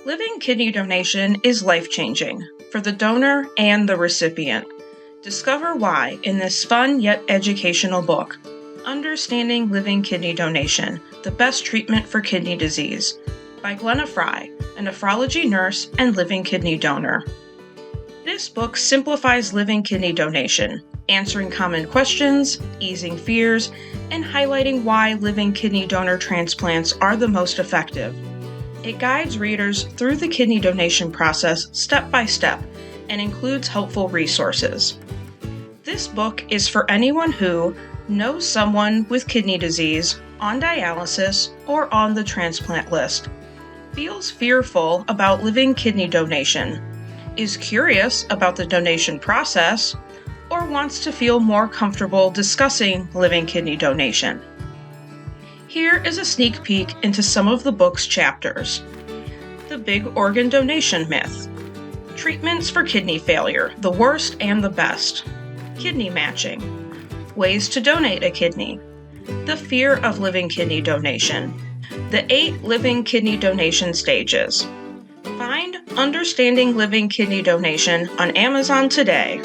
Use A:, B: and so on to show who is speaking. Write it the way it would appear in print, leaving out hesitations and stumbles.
A: Living kidney donation is life-changing for the donor and the recipient. Discover why in this fun yet educational book, Understanding Living Kidney Donation, the Best Treatment for Kidney Disease, by Glenna Frey, a nephrology nurse and living kidney donor. This book simplifies living kidney donation, answering common questions, easing fears, and highlighting why living kidney donor transplants are the most effective. It guides readers through the kidney donation process step by step and includes helpful resources. This book is for anyone who knows someone with kidney disease, on dialysis, or on the transplant list, feels fearful about living kidney donation, is curious about the donation process, or wants to feel more comfortable discussing living kidney donation. Here is a sneak peek into some of the book's chapters. The Big Organ Donation Myth. Treatments for kidney failure, the worst and the best. Kidney matching. Ways to donate a kidney. The fear of living kidney donation. The 8 living kidney donation stages. Find Understanding Living Kidney Donation on Amazon today.